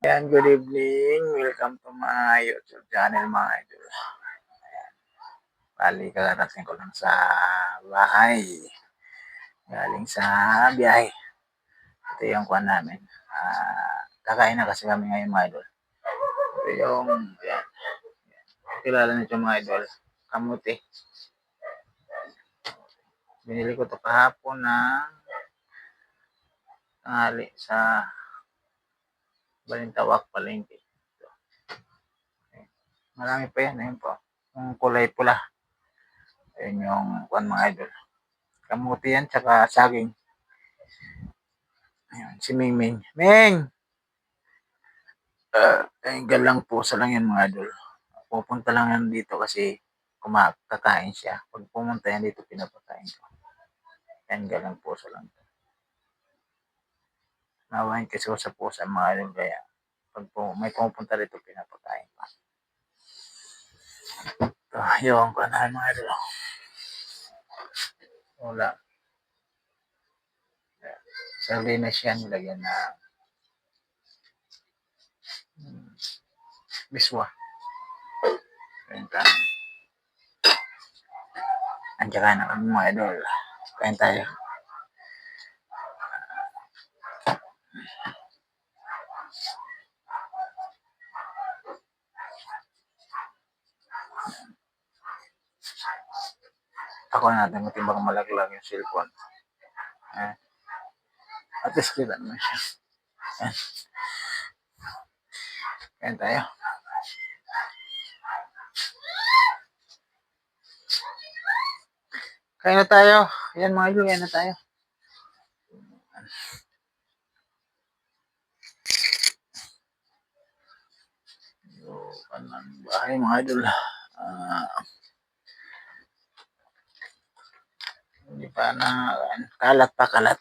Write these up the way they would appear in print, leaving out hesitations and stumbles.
Ayan, good evening. Welcome to my YouTube channel mga idol. Bali, kakarating ko lang sa bahay. Galing sa biyahe. Ito yung kuha namin. Kakain na kasi kami ngayon mga idol. Ito yung, yan. Kilala nito mga idol. Kamuti. Binili ko ito kahapon na tanghali sa Balintawak Palengke. Marami pa yan. Ayun po. Yung kulay pula. Ayun yung kuha mga idol. Kamuti yan, tsaka saging. Ayan, si Ming Ming. Ming! Tanggal lang pusa lang yan mga idol. Pupunta lang yan dito kasi kakain siya. Pag pumunta yan dito, pinapakain ko. Tanggal lang pusa lang. Nawain kasi ko sa pusa mga idol kaya pag may pumupunta dito, pinapakain ko. Ito, yung kanahan mga idol. Wala. Sardinas yan, nilagyan na biswa. Andiyan ka na kami mga idol. Kain tayo. Ako natin kung baka malaglag yung cellphone. At least kita naman siya. Kain tayo. Kain na tayo. Ayan mga idol, kain na tayo. Kanang bahay mga idol. Hindi pa na kalat pa kalat.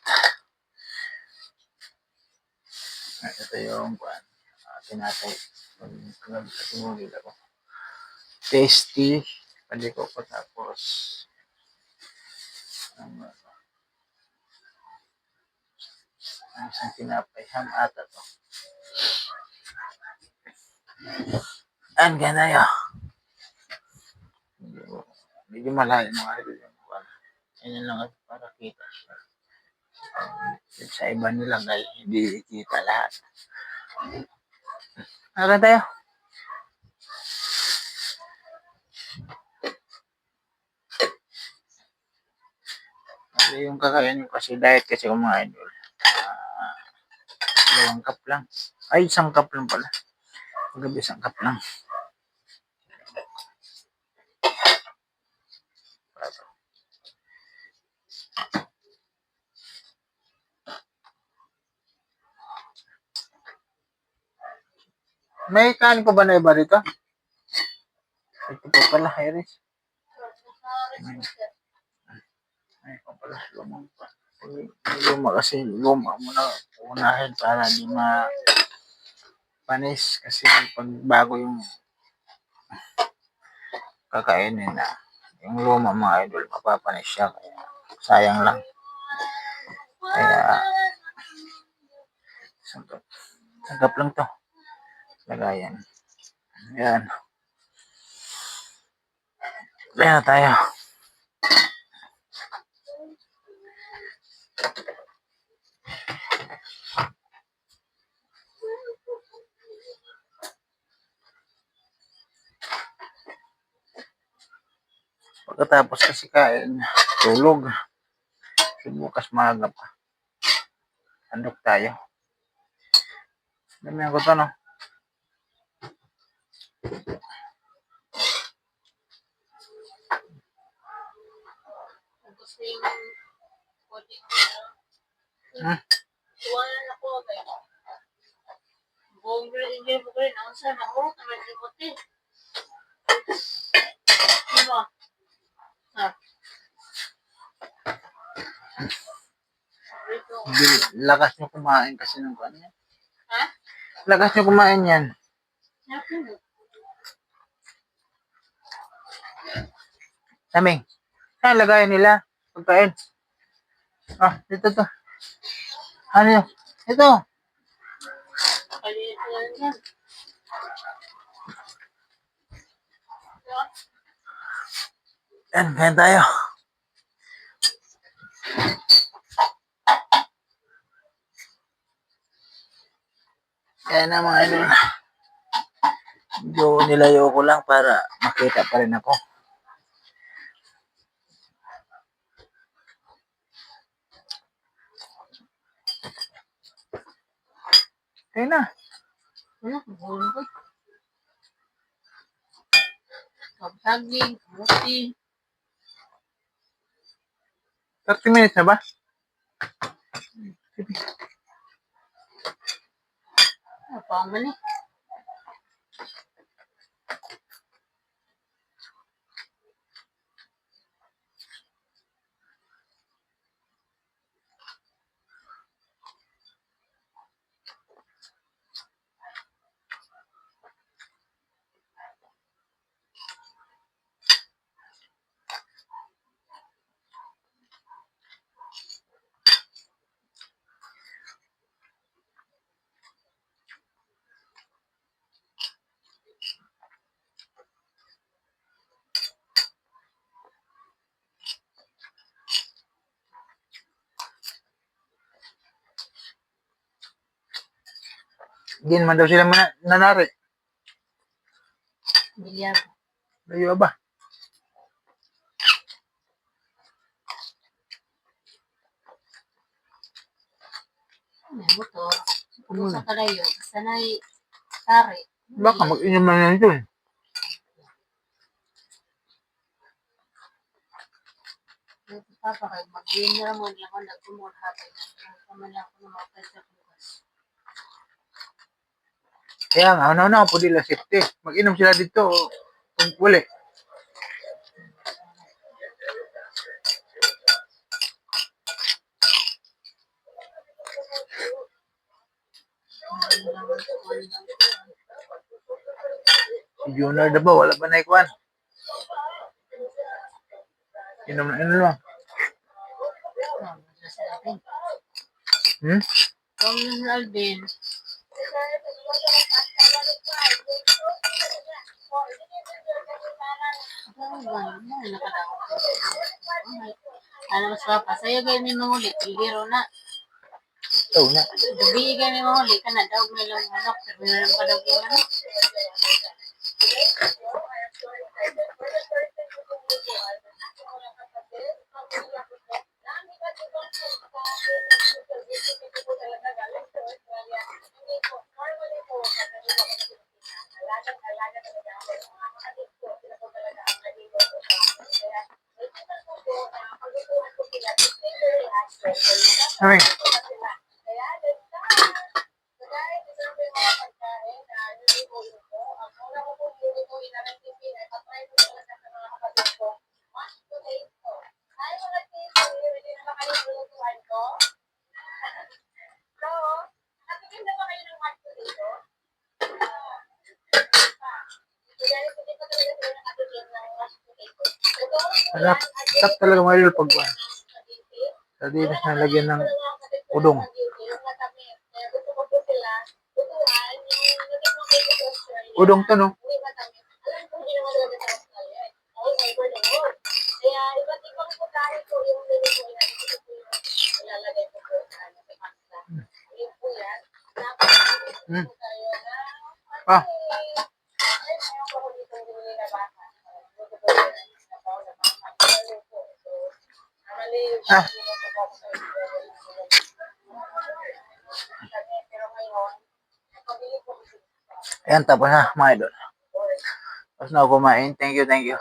Ito yung tinatay. Katumulil ako. Tasty. Pwede ko pa tapos isang tinapay. Ham ata to. Ang ganda yun. Medyo malayo mga idol yung buwan. Yan lang at para kita siya. Sa iba nilagay, hindi kita lahat. Akan tayo. Yung kakain ko kasi diet kasi ko mga idol. 2 cup lang. Ay, 1 cup lang pala. Paggabi 1 cup lang. May kanin ko ba na iba dito? Ito po pala, Iris. Ay, ito pala, lumang pa. Luma kasi, luma mo na unahin para di panis kasi pag bago yung kakainin na yung luma mga idol, mapapanis siya kaya sayang lang. Kaya sangkap lang to. Lagayan. Ayan. Kaya na tayo. Pagkatapos kasi kain, tulog. Bukas maaga pa. Andok tayo. Dami ko to, no? Lakas nyo kumain kasi ng kanya. Ha? Lakas nyo kumain yan. Saming, saan lagayan nila? Pagkain. Dito to. Ano yun? Ito. Yan, kain tayo. Kaya na mga idol. Medyo nilayo ko lang para makita pa rin ako. Kaya na. Saging, kamuti. 30 minutes na ba? Ano pa man eh. Hindi naman daw sila nanari. Bilyag. Layo ba? May motor. Kung sa kalayo, basta na'y tari. Baka mag-inom lang yan ito eh. Papa kay mag-inom na mo lang ako nagkumot hapay. Kaman lang ako na makapay sa bukas. Kaya nga, ano-ano po nila safety. Mag-inom sila dito kung wala. Si Junior na ba? Wala ba na ikuan? Inom na lang. Hmm? Kung sa Alvin. Ano mas papa? Sa'yo kayo may manguli. Piliro na. Ito na. Gabi kayo may manguli ka na daw. May lang manok. May lang pa daw kayo manok. Ay. Sarap talaga mga idol pag sa dinas na lagyan ng udong. Udong to, no? Hmm. Ah. Ah. Ayan, tapos na mga idol. Tapos na ako kumain. Thank you, thank you.